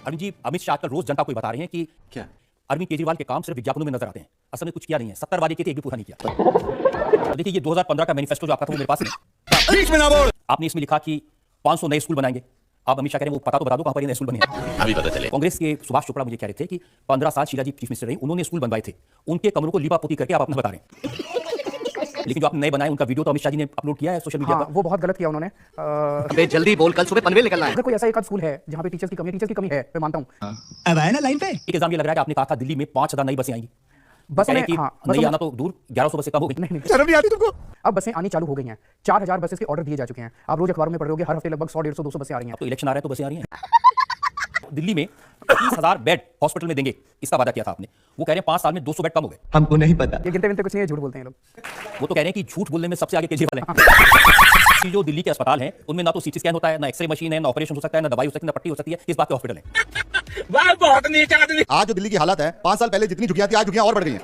अरुण जी, अमित शाह आजकल रोज जनता को बता रहे हैं कि क्या अरविंद केजरीवाल के काम सिर्फ विज्ञापनों में नजर आते हैं, असल में कुछ किया नहीं है। 70 वादे किए थे, एक भी पूरा नहीं किया। तो देखिए, ये 2015 का मैनिफेस्टो जो आपका था वो मेरे पास है। बीच में ना बोल। आपने इसमें लिखा कि 500 नए स्कूल बनाएंगे। आप अमित शाह कह रहे हैं वो पता तो बता दो कहां पर ये नए स्कूल बने हैं। अभी पता चले। कांग्रेस के सुभाष चोपड़ा मुझे कह रहे थे कि 15 साल शीला जी चीफ मिनिस्टर रही, उन्होंने स्कूल बनवाए थे, उनके कमरों को लीपापोती करके आप अपना बता रहे हैं। लेकिन जो आपने नए बनाए उनका वीडियो तो अमित शाह जी ने अपलोड किया है सोशल मीडिया पर। वो बहुत गलत किया उन्होंने। अबे जल्दी बोल, कल सुबह पनवेल निकलना है। अगर कोई ऐसा एक आध स्कूल है जहाँ पे टीचर्स की कमी है, मैं मानता हूँ। अब आए ना लाइन पे। एक एग्जाम ये लग रहा है कि आपने कहा था दिल्ली में 5000 नई बसें आएंगी। बस में नहीं आना तो दूर, 1100 बसें कम हो गई। नहीं शर्म नहीं आती तुमको? अब बसें आनी चालू हो गई हैं। 4000 बसेस के ऑर्डर दिए जा चुके हैं। आप रोज अखबारों में पढ़ रहे होगे, हर हफ्ते लगभग 100, 150, 200 बसें आ रही हैं। अब तो इलेक्शन आ रहा है तो बसें आ रही हैं। दिल्ली में 30,000 बेड हॉस्पिटल में देंगे, इसका वादा किया था आपने। वो कह रहे हैं 5 साल में 200 बेड कम हो गए। हमको नहीं पता। ये गिनते विनते कुछ नहीं है, झूठ बोलते हैं लोग। वो तो कह रहे हैं कि झूठ बोलने में सबसे आगे केजरीवाल है। जो दिल्ली के अस्पताल हैं उनमें ना तो सीटी स्कैन होता है, ना एक्सरे मशीन है, ना ऑपरेशन हो सकता है, ना दवाई हो सकती है, ना पट्टी हो सकती है। इस बात के हॉस्पिटल है। बहुत नीच आदमी। आज जो दिल्ली की हालत है, 5 साल पहले जितनी झुगियां थी, आज झुगियां और बढ़ गई हैं।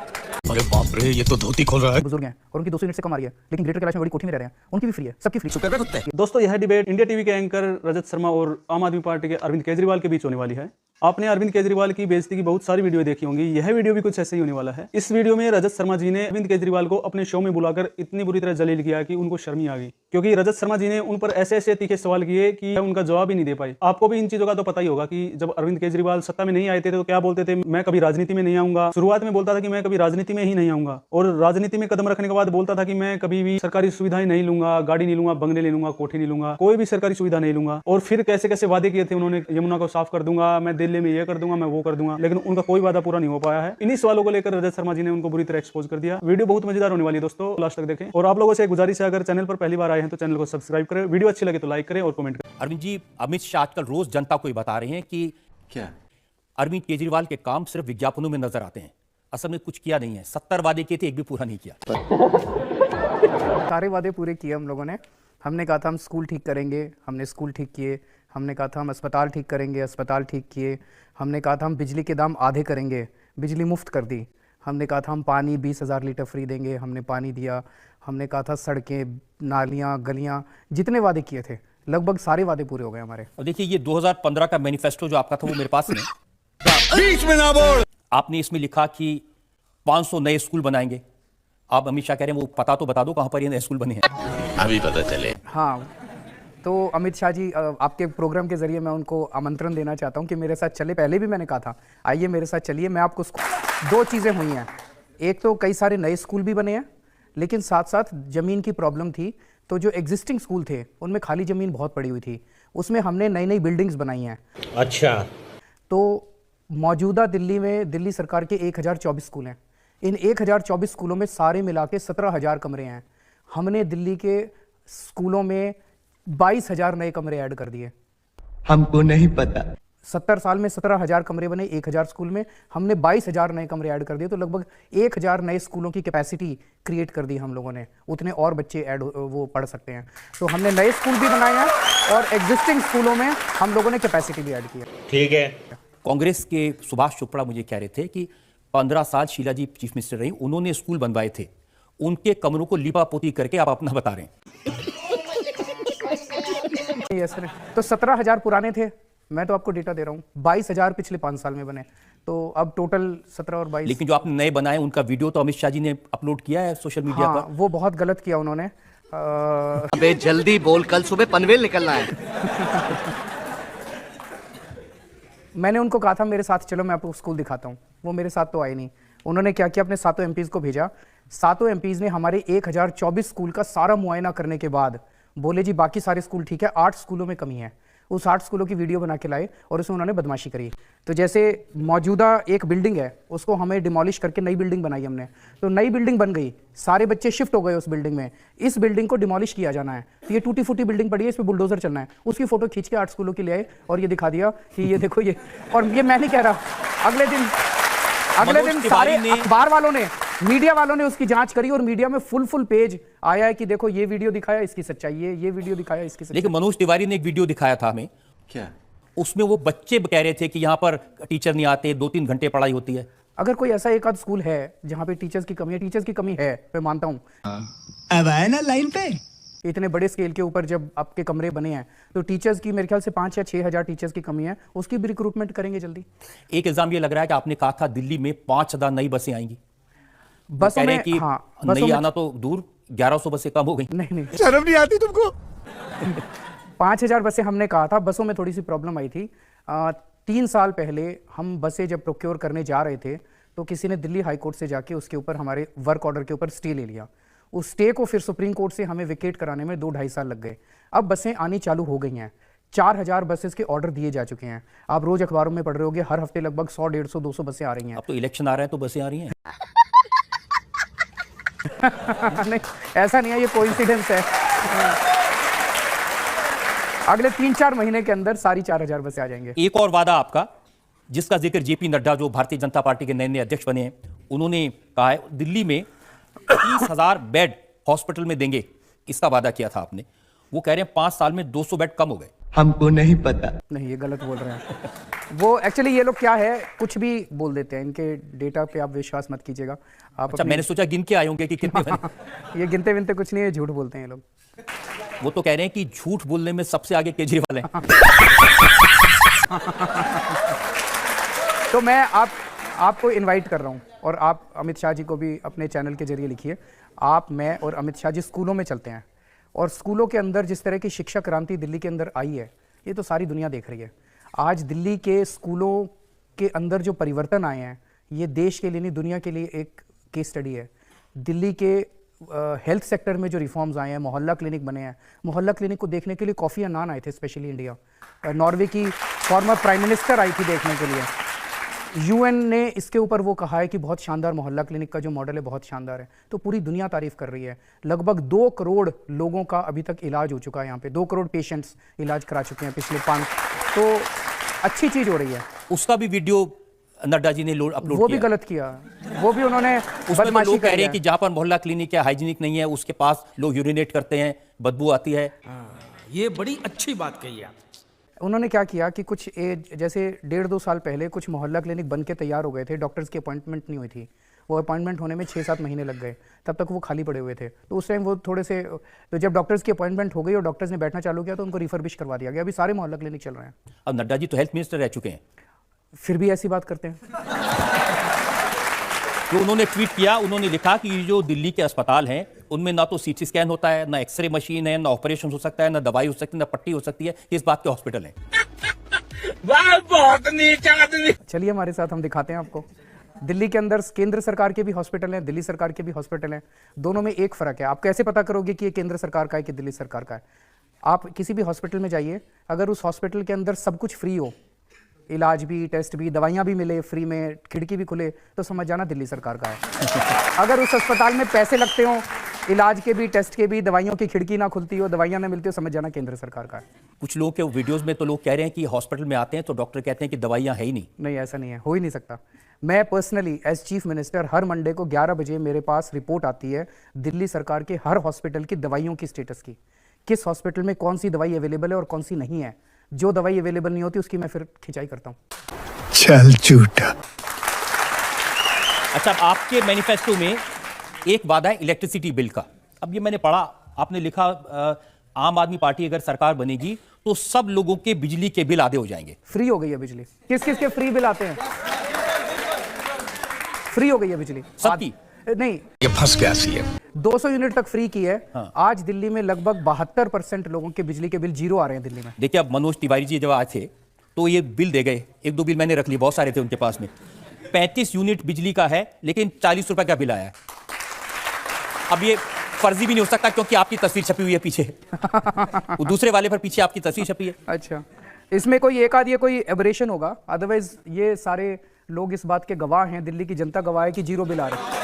अरे बाप रे, ये तो धोती खोल रहा है। बुजुर्ग हैं और उनकी 200 यूनिट से कम आ रही है, लेकिन ग्रेटर कैलाश में बड़ी कोठी में रह रहे हैं, उनकी भी फ्री है, सबकी फ्री। दोस्तों, यह डिबेट इंडिया टीवी के एंकर रजत शर्मा और आम आदमी पार्टी के अरविंद केजरीवाल के बीच होने वाली है। आपने अरविंद केजरीवाल की बेइज्जती की बहुत सारी वीडियो देखी होंगी, यह वीडियो भी कुछ ऐसे ही होने वाला है। इस वीडियो में रजत शर्मा जी ने अरविंद केजरीवाल को अपने शो में बुलाकर इतनी बुरी तरह जलील किया कि उनको शर्म ही आ गई, क्योंकि रजत शर्मा जी ने उन पर ऐसे ऐसे तीखे सवाल किए कि उनका जवाब ही नहीं दे पाए। आपको भी इन चीजों का तो पता ही होगा कि जब अरविंद केजरीवाल सत्ता में नहीं आए थे तो क्या बोलते थे, मैं कभी राजनीति में नहीं आऊंगा। शुरुआत में बोलता था कि मैं कभी राजनीति में ही नहीं आऊंगा, और राजनीति में कदम रखने के बाद बोलता था कि मैं कभी भी सरकारी सुविधाएं नहीं लूंगा, गाड़ी नहीं लूंगा, बंगले नहीं लूंगा, कोठी नहीं लूंगा, कोई भी सरकारी सुविधा नहीं लूंगा। और फिर कैसे कैसे वादे किए थे उन्होंने, यमुना को साफ कर दूंगा, मैं दिल्ली में ये कर दूंगा, मैं वो कर दूंगा, लेकिन उनका कोई वादा पूरा नहीं हो पाया है। इन्हीं सवालों को लेकर रजत शर्मा जी ने उनको बुरी तरह एक्सपोज कर दिया। वीडियो बहुत मजेदार होने वाली है दोस्तों, लास्ट तक देखें। और आप लोगों से एक गुजारिश है, अगर चैनल पर पहली बार आए हैं तो चैनल को सब्सक्राइब करें, वीडियो अच्छी लगे तो लाइक करें और कमेंट करें। अरविंद जी, अमित शाह आजकल रोज जनता को बता रहे हैं कि क्या अरविंद केजरीवाल के काम सिर्फ विज्ञापनों में नजर आते हैं, असल में कुछ किया नहीं है। 70 वादे किए थे, एक भी पूरा नहीं किया। सारे वादे पूरे किए हम लोगों ने। हमने कहा था हम स्कूल ठीक करेंगे, हमने स्कूल ठीक किए। हमने कहा था हम अस्पताल ठीक करेंगे, अस्पताल ठीक किए। हमने कहा था हम बिजली के दाम आधे करेंगे, बिजली मुफ्त कर दी। हमने कहा था हम पानी 20,000 लीटर फ्री देंगे, हमने पानी दिया। हमने कहा था सड़कें, नालियाँ, गलियाँ, जितने वादे किए थे लगभग सारे वादे पूरे हो गए हमारे। और देखिए, ये 2015 का मैनिफेस्टो जो आपका था वो मेरे पास है। बीच में ना बोल। आपने इसमें लिखा कि 500 नए स्कूल बनाएंगे। आप अमित शाह कह रहे हैं वो पता तो बता दो कहां पर ये नए स्कूल बने हैं। अभी पता चले। हाँ, तो अमित शाह जी, आपके प्रोग्राम के जरिए मैं उनको आमंत्रण देना चाहता हूँ कि मेरे साथ चले। पहले भी मैंने कहा था आइए मेरे साथ चलिए। मैं आपको 2 चीज़ें हुई हैं। एक तो कई सारे नए स्कूल भी बने हैं, लेकिन साथ साथ ज़मीन की प्रॉब्लम थी। तो जो एग्जिस्टिंग स्कूल थे उनमें खाली ज़मीन बहुत पड़ी हुई थी, उसमें हमने नई नई बिल्डिंग्स बनाई हैं। अच्छा। तो मौजूदा दिल्ली में दिल्ली सरकार के 1024 स्कूल हैं। इन 1024 स्कूलों में सारे मिला के 17,000 कमरे हैं। हमने दिल्ली के स्कूलों में 22,000 नए कमरे ऐड कर दिए। हमको नहीं पता। 70 साल में 17,000 कमरे बने 1000 स्कूल में, हमने 22,000 नए कमरे ऐड कर दिए। तो लगभग 1000 नए स्कूलों की कैपेसिटी क्रिएट कर दी हम लोगों ने, उतने और बच्चे ऐड वो पढ़ सकते हैं। तो हमने नए स्कूल भी बनाए हैं और एग्जिस्टिंग स्कूलों में हम लोगों ने कैपेसिटी भी ऐड की है। ठीक है। कांग्रेस के सुभाष चोपड़ा मुझे कह रहे थे कि 15 साल शीला जी चीफ मिनिस्टर रही, उन्होंने स्कूल बनवाए थे, उनके कमरों को लीपापोती करके आप अपना बता रहे हैं। यस सर, तो 17,000 पुराने थे, मैं तो आपको डेटा दे रहा हूँ। 22,000 पिछले 5 साल में बने, तो अब टोटल 17 और 22। लेकिन जो आपने नए बनाए उनका वीडियो तो अमित शाह जी ने अपलोड किया है सोशल मीडिया हाँ, पर। वो बहुत गलत किया उन्होंने। अबे जल्दी बोल, कल सुबह पनवेल निकलना है। मैंने उनको कहा था मेरे साथ चलो मैं आपको स्कूल दिखाता हूँ, वो मेरे साथ तो आए नहीं। उन्होंने क्या किया, अपने 7 एमपीज़ को भेजा। 7 एमपीज़ ने हमारे 1024 स्कूल का सारा मुआयना करने के बाद बोले जी बाकी सारे स्कूल ठीक है, 8 स्कूलों में कमी है। उस 8 स्कूलों की वीडियो बना के लाए और उसमें उन्होंने बदमाशी करी। तो जैसे मौजूदा एक बिल्डिंग है उसको हमें डिमोलिश करके नई बिल्डिंग बनाई हमने। तो नई बिल्डिंग बन गई, सारे बच्चे शिफ्ट हो गए उस बिल्डिंग में। इस बिल्डिंग को डिमोलिश किया जाना है, तो ये टूटी फूटी बिल्डिंग पड़ी है, इस पर बुलडोजर चलना है। उसकी फोटो खींच के 8 स्कूलों की ले आए और ये दिखा दिया कि ये देखो ये। और ये मैं नहीं कह रहा, अगले दिन सारे अखबार वालों ने, मीडिया वालों ने उसकी जांच करी और मीडिया में फुल पेज आया है कि देखो ये वीडियो दिखाया इसकी सच्चाई, ये वीडियो दिखाया इसकी सच्चाई। लेकिन मनोज तिवारी ने एक वीडियो दिखाया था हमें। क्या उसमें वो बच्चे कह रहे थे कि यहाँ पर टीचर नहीं आते, 2-3 घंटे पढ़ाई होती है। अगर कोई ऐसा एक आध स्कूल है जहाँ पे टीचर्स की कमी है, मैं मानता हूँ। अब आए ना लाइन पे। इतने बड़े स्केल के ऊपर जब आपके कमरे बने हैं तो टीचर्स की मेरे ख्याल से 5 या 6 हज़ार टीचर्स की कमी है, उसकी भी रिक्रूटमेंट करेंगे जल्दी। एक इल्जाम ये लग रहा है कि आपने कहा था दिल्ली में 5000 नई बसें आएंगी। बसों में कि बसों नई में आना तो दूर, 1100 बसें कम हो गई। नहीं शर्म नहीं आती तुमको? 5000 बसें हमने कहा था, बसों में थोड़ी सी प्रॉब्लम आई थी। 3 साल पहले हम बसें जब प्रोक्योर करने जा रहे थे तो किसी ने दिल्ली हाई कोर्ट से जाके उसके ऊपर हमारे वर्क ऑर्डर के ऊपर स्टे ले लिया। उस स्टे को फिर सुप्रीम कोर्ट से हमें विकेट कराने में 2-2.5 साल लग गए। अब बसें आनी चालू हो गई हैं, 4000 बसेस के ऑर्डर दिए जा चुके हैं। आप रोज अखबारों में पढ़ रहे होगे, हर हफ्ते लगभग 100, 150, 200 बसें आ रही हैं। अब तो इलेक्शन आ रहा है तो बसें आ रही हैं। नहीं, ऐसा नहीं है, ये कोइंसिडेंस है। अगले 3-4 महीने के अंदर सारी 4000 बसें आ जाएंगे। एक और वादा आपका, जिसका जिक्र जेपी नड्डा जो भारतीय जनता पार्टी के नए अध्यक्ष बने हैं, उन्होंने कहा है दिल्ली में 30,000 बेड हॉस्पिटल में देंगे, इसका वादा किया था आपने। वो कह रहे हैं 5 साल में 200 बेड कम हो गए। हमको नहीं पता। नहीं, ये गलत बोल रहे हैं। वो एक्चुअली ये लोग क्या है, कुछ भी बोल देते हैं, इनके डेटा पे आप विश्वास मत कीजिएगा। आप अच्छा, मैंने सोचा गिन के आए होंगे कि कितने बने। ये गिनते विनते कुछ नहीं है, झूठ बोलते हैं ये लोग। वो तो कह रहे हैं कि झूठ बोलने में सबसे आगे केजरीवाल हैं। तो मैं आपको इनवाइट कर रहा हूं, और आप अमित शाह जी को भी अपने चैनल के जरिए लिखिए। आप, मैं और अमित शाह जी स्कूलों में चलते हैं, और स्कूलों के अंदर जिस तरह की शिक्षा क्रांति दिल्ली के अंदर आई है, ये तो सारी दुनिया देख रही है। आज दिल्ली के स्कूलों के अंदर जो परिवर्तन आए हैं, ये देश के लिए नहीं दुनिया के लिए एक केस स्टडी है। दिल्ली के हेल्थ सेक्टर में जो रिफॉर्म्स आए हैं, मोहल्ला क्लिनिक बने हैं। मोहल्ला क्लिनिक को देखने के लिए कॉफ़ी अनान आए थे, स्पेशली इंडिया। नॉर्वे की फॉर्मर प्राइम मिनिस्टर आई थी देखने के लिए। यूएन ने इसके ऊपर वो कहा है कि बहुत शानदार मोहल्ला क्लिनिक का जो मॉडल है बहुत शानदार है, तो पूरी दुनिया तारीफ कर रही है। लगभग 2 करोड़ लोगों का अभी तक इलाज हो चुका है यहाँ पे, 2 करोड़ पेशेंट्स इलाज करा चुके हैं पिछले 5, तो अच्छी चीज़ हो रही है। उसका भी वीडियो नड्डा जी ने अपलोड किया। वो भी गलत किया, वो भी उन्होंने बदमाशी कह रहे हैं कि जहाँ पर मोहल्ला क्लिनिक है, हाइजीनिक नहीं है, उसके पास लोग यूरिनेट करते हैं, बदबू आती है। ये बड़ी अच्छी बात कही आप। उन्होंने क्या किया कि कुछ जैसे 1.5-2 साल पहले कुछ मोहल्ला क्लिनिक बन के तैयार हो गए थे, डॉक्टर्स की अपॉइंटमेंट नहीं हुई थी, वो अपॉइंटमेंट होने में 6-7 महीने लग गए, तब तक वो खाली पड़े हुए थे। तो उस टाइम वो थोड़े से, तो जब डॉक्टर्स की अपॉइंटमेंट हो गई और डॉक्टर्स ने बैठना चालू किया तो उनको रिफर्बिश करवा दिया गया। अभी सारे मोहल्ला क्लिनिक चल रहे हैं। अब नड्डा जी तो हेल्थ मिनिस्टर रह चुके हैं, फिर भी ऐसी बात करते हैं। तो उन्होंने ट्वीट किया, उन्होंने लिखा कि जो दिल्ली के अस्पताल हैं उनमें ना तो सीटी स्कैन होता है, ना एक्सरे मशीन है, ना ऑपरेशन हो सकता है, ना दवाई हो सकती है, ना पट्टी हो सकती है। इस बात के हॉस्पिटल हैं। वाह, बहुत नीचा आदमी। चलिए हमारे साथ, हम दिखाते हैं आपको। दिल्ली के अंदर केंद्र सरकार के भी हॉस्पिटल हैं, दिल्ली सरकार के भी हॉस्पिटल हैं। दोनों में एक फ़र्क है। आप कैसे पता करोगे कि ये केंद्र सरकार का है कि दिल्ली सरकार का है? आप किसी भी हॉस्पिटल में जाइए, अगर उस हॉस्पिटल के अंदर सब कुछ फ्री हो, इलाज भी, टेस्ट भी, दवाइयाँ भी मिले फ्री में, खिड़की भी खुले, तो समझ जाना दिल्ली सरकार का है। अगर उस अस्पताल में पैसे लगते हो, इलाज के भी, टेस्ट के भी, दवाइयों की खिड़की ना खुलती हो, दवाइयाँ ना मिलती हो, समझ जाना केंद्र सरकार का है। कुछ लोग के वीडियोस में तो लोग कह रहे हैं कि हॉस्पिटल में आते हैं तो डॉक्टर कहते हैं कि दवाइयाँ है ही नहीं। नहीं, ऐसा नहीं है, हो ही नहीं सकता। मैं पर्सनली एज चीफ मिनिस्टर हर मंडे को 11 बजे मेरे पास रिपोर्ट आती है दिल्ली सरकार के हर हॉस्पिटल की दवाइयों की स्टेटस की, किस हॉस्पिटल में कौन सी दवाई अवेलेबल है और कौन सी नहीं है। जो दवाई अवेलेबल नहीं होती उसकी मैं फिर खिंचाई करता हूँ। चल झूठा। अच्छा, आपके मैनिफेस्टो में एक वादा है इलेक्ट्रिसिटी बिल का। अब ये मैंने पढ़ा, आपने लिखा आम आदमी पार्टी अगर सरकार बनेगी तो सब लोगों के बिजली के बिल आधे हो जाएंगे। फ्री हो गई है बिजली। किस किस के फ्री बिल आते हैं? फ्री हो गई है बिजली सबकी। नहीं, ये फंस गया सीएम। 200 यूनिट तक फ्री की है। हाँ। आज दिल्ली में लगभग 72% लोगों के बिजली के बिल जीरो आ रहे हैं दिल्ली में। देखिए, अब मनोज तिवारी जी जब आए थे तो ये बिल दे गए, 1-2 बिल मैंने रख लिए, बहुत सारे थे उनके पास में। 35 यूनिट बिजली का है, लेकिन 40 रुपए का बिल आया है। अब ये फर्जी भी नहीं हो सकता क्योंकि आपकी तस्वीर छपी हुई है पीछे। वो दूसरे वाले पर पीछे आपकी तस्वीर छपी है। अच्छा, इसमें कोई एक आध ये कोई एबरेशन होगा, अदरवाइज ये सारे लोग इस बात के गवाह हैं, दिल्ली की जनता गवाह है कि जीरो बिल आ रहे हैं।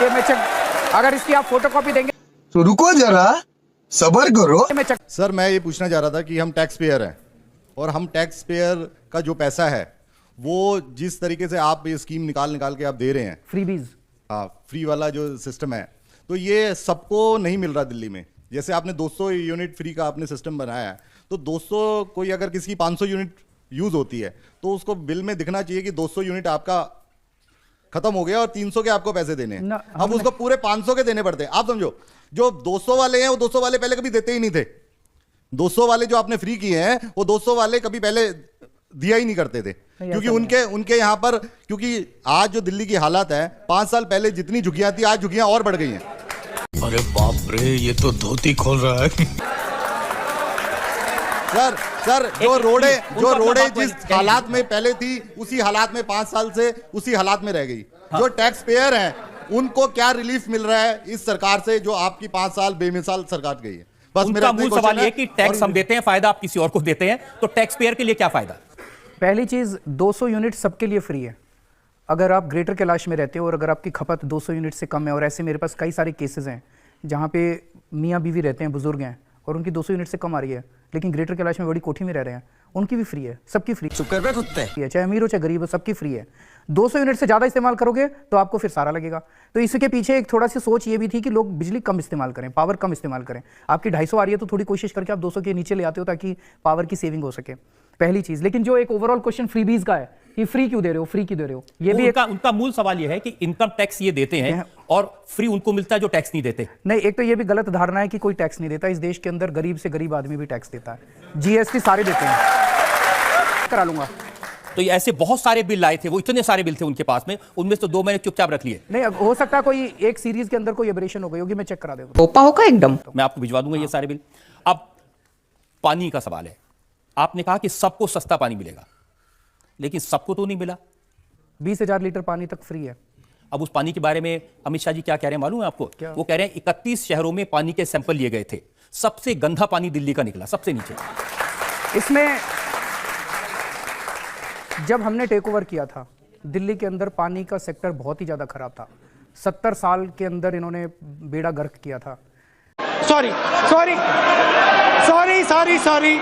ये मैं चेक, अगर इसकी आप फोटोकॉपी देंगे तो रुको जरा, सबर करो। मैं चेक। सर, मैं ये पूछना चाह रहा था कि हम टैक्स पेयर हैं, और हम टैक्स पेयर का जो पैसा है वो जिस तरीके से आप ये स्कीम निकाल के आप दे रहे हैं, फ्रीबीज, हाँ, फ्री वाला जो सिस्टम है, तो ये सबको नहीं मिल रहा दिल्ली में। जैसे आपने 200 यूनिट फ्री का आपने सिस्टम बनाया है, तो 200 कोई अगर किसी की 500 यूनिट यूज होती है तो उसको बिल में दिखना चाहिए कि 200 यूनिट आपका खत्म हो गया और 300 के आपको पैसे देने हैं। ना, अब हमने- उसको पूरे 500 के देने पड़ते हैं। आप समझो, जो 200 वाले हैं वो 200 वाले पहले कभी देते ही नहीं थे। 200 वाले जो आपने फ्री किए हैं वो 200 वाले कभी पहले दिया ही नहीं करते थे, क्योंकि उनके यहां पर, क्योंकि आज जो दिल्ली की हालत है, 5 साल पहले जितनी झुग्गियां थी आज झुग्गियां और बढ़ गई हैं। अरे बाप रे, ये तो धोती खोल रहा है। सर जो रोडे बात जिस कहें। हालात में पहले थी उसी हालात में 5 साल से उसी हालात में रह गई। जो टैक्स पेयर हैं उनको क्या रिलीफ मिल रहा है इस सरकार से, जो आपकी 5 साल बेमिसाल सरकार गई है? बस उनका मूल सवाल ये कि टैक्स और- हम देते हैं, फायदा आप किसी और को देते हैं, तो टैक्स पेयर के लिए क्या फायदा? पहली चीज 200 यूनिट सबके लिए फ्री है। अगर आप ग्रेटर कैलाश में रहते हो और अगर आपकी खपत 200 यूनिट से कम है, और ऐसे मेरे पास कई सारे केसेस हैं जहाँ पे मियाँ बीवी रहते हैं, बुजुर्ग हैं, और उनकी 200 यूनिट से कम आ रही है, लेकिन ग्रेटर कैलाश में बड़ी कोठी में रह रहे हैं, उनकी भी फ्री है, सबकी फ्री है, चाहे अमीर हो चाहे गरीब हो, सबकी फ्री है। 200 यूनिट से ज़्यादा इस्तेमाल करोगे तो आपको फिर सारा लगेगा। तो इसके पीछे एक थोड़ा सी सोच ये भी थी कि लोग बिजली कम इस्तेमाल करें, पावर कम इस्तेमाल करें। आपकी 250 आ रही है तो थोड़ी कोशिश करके आप 200 के नीचे ले आते हो ताकि पावर की सेविंग हो सके, पहली चीज़। लेकिन जो एक ओवरऑल क्वेश्चन फ्रीबीज का है कि फ्री क्यों दे रहे हो, फ्री क्यों दे रहे हो, ये भी उनका मूल सवाल ये है कि इनकम टैक्स ये देते हैं और फ्री उनको मिलता है जो टैक्स नहीं देते। नहीं, एक तो ये भी गलत धारणा है कि कोई टैक्स नहीं देता। इस देश के अंदर गरीब से गरीब आदमी भी टैक्स देता है, जीएसटी सारे देते हैं। करा लूंगा। तो ये ऐसे बहुत सारे बिल आए थे, वो इतने सारे बिल थे उनके पास में, उनमें से 2 मैंने चुपचाप रख लिए। नहीं, हो सकता है कोई एक सीरीज के अंदर कोई एबरेशन हो गई होगी, मैं चेक करा दूंगा। टोपा होगा एकदम। मैं आपको भिजवा दूंगा ये सारे बिल। अब पानी का सवाल है, आपने कहा कि सबको सस्ता पानी मिलेगा, लेकिन सबको तो नहीं मिला। 20,000 लीटर पानी तक फ्री है। अब उस पानी के बारे में अमित शाह जी क्या कह रहे हैं मालूम है आपको? क्या? वो कह रहे हैं 31 शहरों में पानी के सैंपल लिए गए थे, सबसे गंदा पानी दिल्ली का निकला, सबसे नीचे। इसमें जब हमने टेक ओवर किया था, दिल्ली के अंदर पानी का सेक्टर बहुत ही ज़्यादा खराब था। 70 साल के अंदर इन्होंने बेड़ा गर्क किया था। Sorry sorry sorry sorry sorry